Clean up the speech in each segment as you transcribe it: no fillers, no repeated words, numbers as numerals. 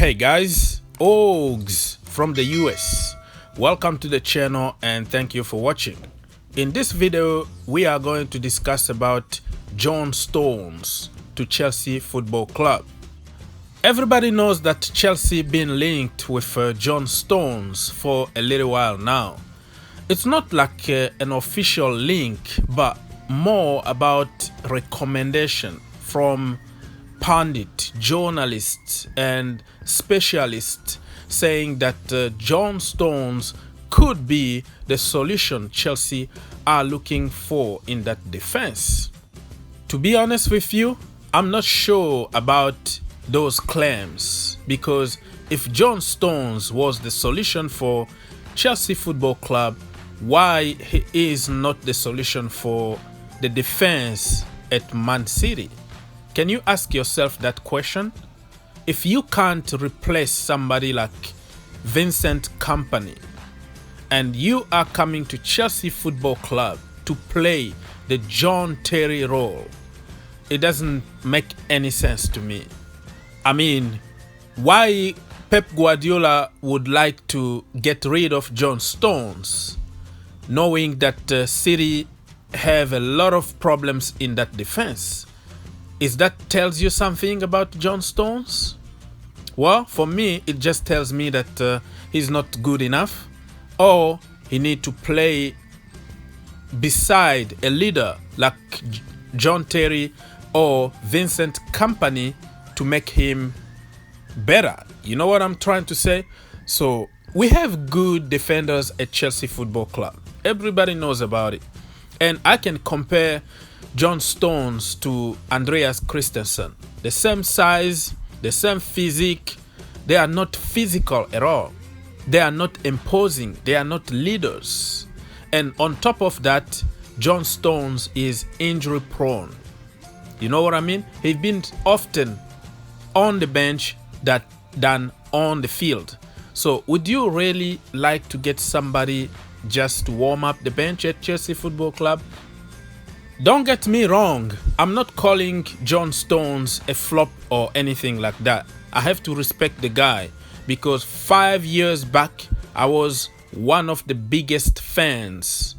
Hey guys, Ogs from the US. Welcome to the channel and thank you for watching. In this video, we are going to discuss about John Stones to Chelsea Football Club. Everybody knows that Chelsea been linked with John Stones for a little while now. It's not like an official link, but more about recommendation from pundit, journalists and specialists saying that John Stones could be the solution Chelsea are looking for in that defense. To be honest with you, I'm not sure about those claims, because if John Stones was the solution for Chelsea Football Club, why he is not the solution for the defense at Man City? Can you ask yourself that question? If you can't replace somebody like Vincent Kompany and you are coming to Chelsea Football Club to play the John Terry role, it doesn't make any sense to me. I mean, why Pep Guardiola would like to get rid of John Stones, knowing that City have a lot of problems in that defense? Is that tells you something about John Stones? Well, for me, it just tells me that he's not good enough, or he need to play beside a leader like John Terry or Vincent Kompany to make him better. You know what I'm trying to say? So we have good defenders at Chelsea Football Club. Everybody knows about it. And I can compare John Stones to Andreas Christensen. The same size, the same physique. They are not physical at all. They are not imposing. They are not leaders. And on top of that, John Stones is injury prone. You know what I mean? He's been often on the bench than on the field. So would you really like to get somebody just to warm up the bench at Chelsea Football Club? Don't get me wrong, I'm not calling John Stones a flop or anything like that. I have to respect the guy, because 5 years back I was one of the biggest fans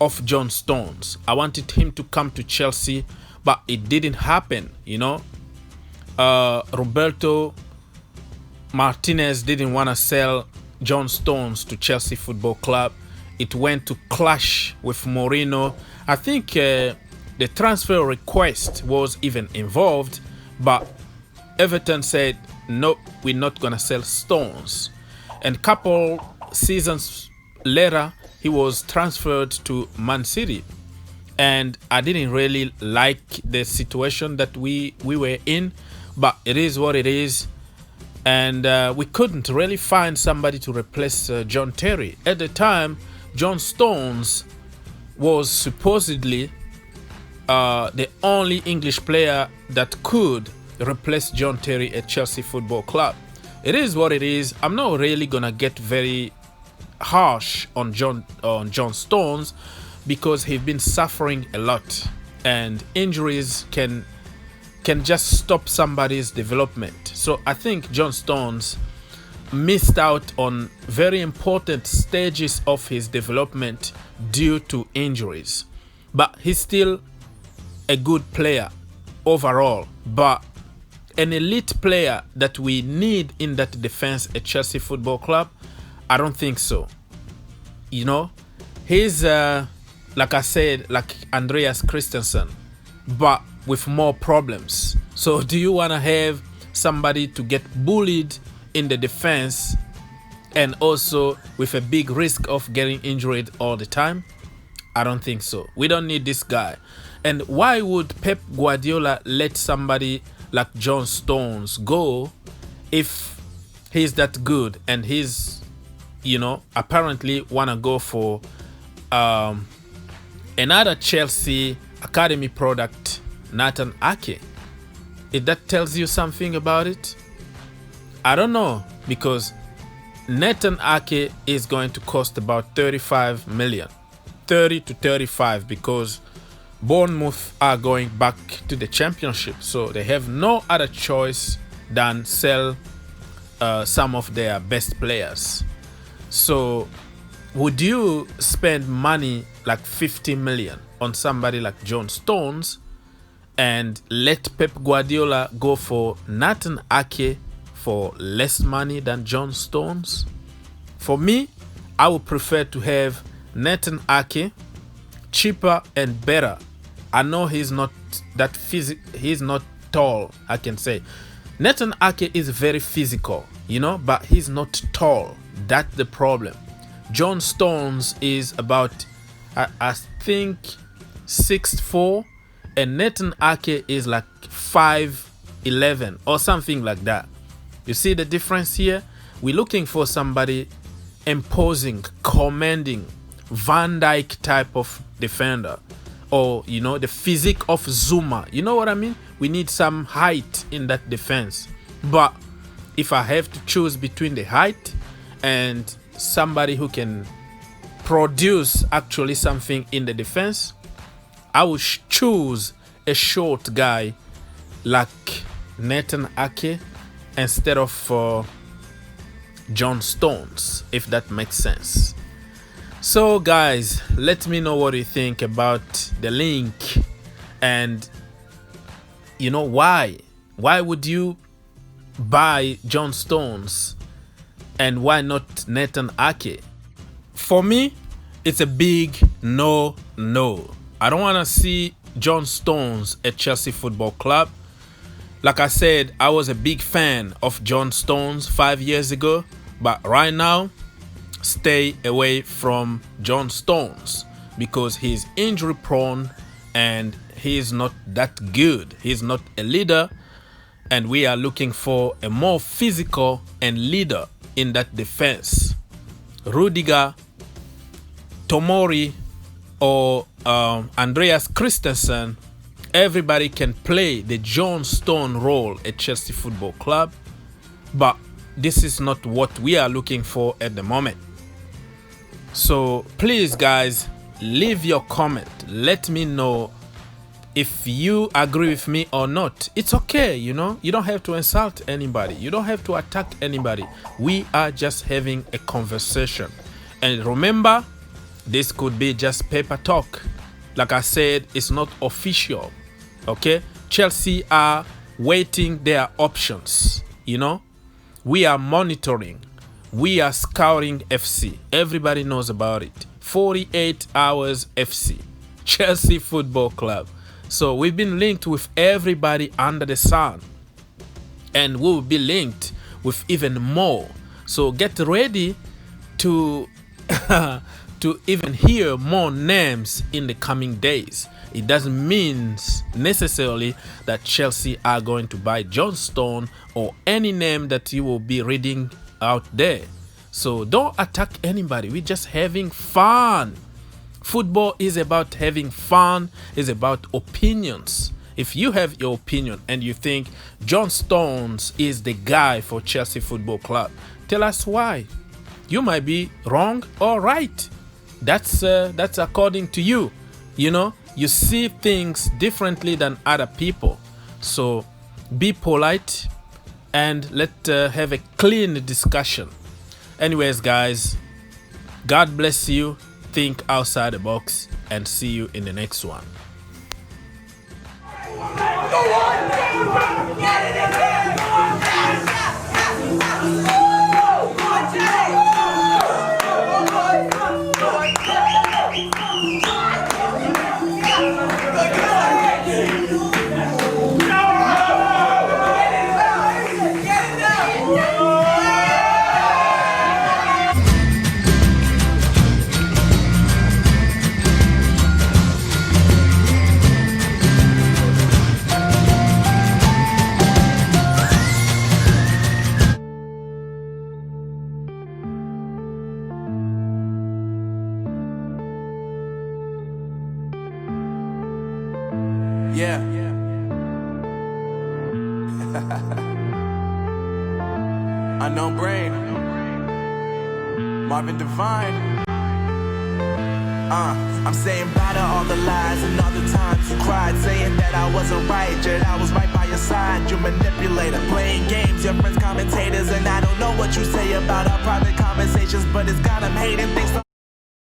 of John Stones. I wanted him to come to Chelsea, but it didn't happen, you know. Roberto Martinez didn't want to sell John Stones to Chelsea Football Club. It went to clash with Mourinho. I think the transfer request was even involved, but Everton said, no, we're not going to sell Stones. And couple seasons later, he was transferred to Man City. And I didn't really like the situation that we were in, but it is what it is. And we couldn't really find somebody to replace John Terry. At the time, John Stones was supposedly the only English player that could replace John Terry at Chelsea Football Club. It is what it is. I'm not really gonna get very harsh on John Stones, because he's been suffering a lot, and injuries can just stop somebody's development. So I think John Stones missed out on very important stages of his development due to injuries. But he's still a good player overall. But an elite player that we need in that defense at Chelsea Football Club, I don't think so. You know, he's like I said, like Andreas Christensen, but with more problems. So do you want to have somebody to get bullied in the defense and also with a big risk of getting injured all the time? I don't think so. We don't need this guy. And why would Pep Guardiola let somebody like John Stones go if he's that good and he's, you know, apparently want to go for another Chelsea academy product, Nathan Ake? If that tells you something about it, I don't know, because Nathan Ake is going to cost about 35 million. 30 to 35, because Bournemouth are going back to the championship, so they have no other choice than sell some of their best players. So would you spend money like 50 million on somebody like John Stones and let Pep Guardiola go for Nathan Ake for less money than John Stones? For me, I would prefer to have Nathan Ake, cheaper and better. I know he's not that he's not tall, I can say. Nathan Ake is very physical, you know, but he's not tall. That's the problem. John Stones is about, I think, 6'4", and Nathan Ake is like 5'11" or something like that. You see the difference here? We're looking for somebody imposing, commanding, Van Dijk type of defender, or you know, the physique of Zuma. You know what I mean? We need some height in that defense. But if I have to choose between the height and somebody who can produce actually something in the defense, I would choose a short guy like Nathan Ake instead of John Stones, if that makes sense. So guys, let me know what you think about the link, and you know, why would you buy John Stones and why not Nathan Ake? For me, it's a big no. I don't want to see John Stones at Chelsea Football Club. Like I said, I was a big fan of John Stones 5 years ago, but right now, stay away from John Stones because he's injury prone and he's not that good. He's not a leader, and we are looking for a more physical and leader in that defense. Rudiger, Tomori, or Andreas Christensen, everybody can play the John Stone role at Chelsea Football Club, but this is not what we are looking for at the moment. So please guys, leave your comment. Let me know if you agree with me or not. It's okay, you know. You don't have to insult anybody. You don't have to attack anybody. We are just having a conversation. And remember, this could be just paper talk. Like I said, it's not official. Okay? Chelsea are waiting their options, you know. We are monitoring. We are scouting FC. Everybody knows about it. 48 hours FC. Chelsea Football Club. So we've been linked with everybody under the sun. And we will be linked with even more. So get ready to, to even hear more names in the coming days. It doesn't mean necessarily that Chelsea are going to buy John Stone or any name that you will be reading out there. So don't attack anybody. We're just having fun. Football is about having fun. It's about opinions. If you have your opinion and you think John Stones is the guy for Chelsea Football Club, tell us why. You might be wrong or right. That's according to you. You know, you see things differently than other people. So be polite and let's have a clean discussion. Anyways, guys, God bless you. Think outside the box and see you in the next one. Yeah. Unknown Brain. Marvin Devine. I'm saying bye to all the lies and all the times you cried, saying that I wasn't right, yet I was right by your side. you manipulator. Playing games, your friends commentators, and I don't know what you say about our private conversations, but it's got them hating. Think so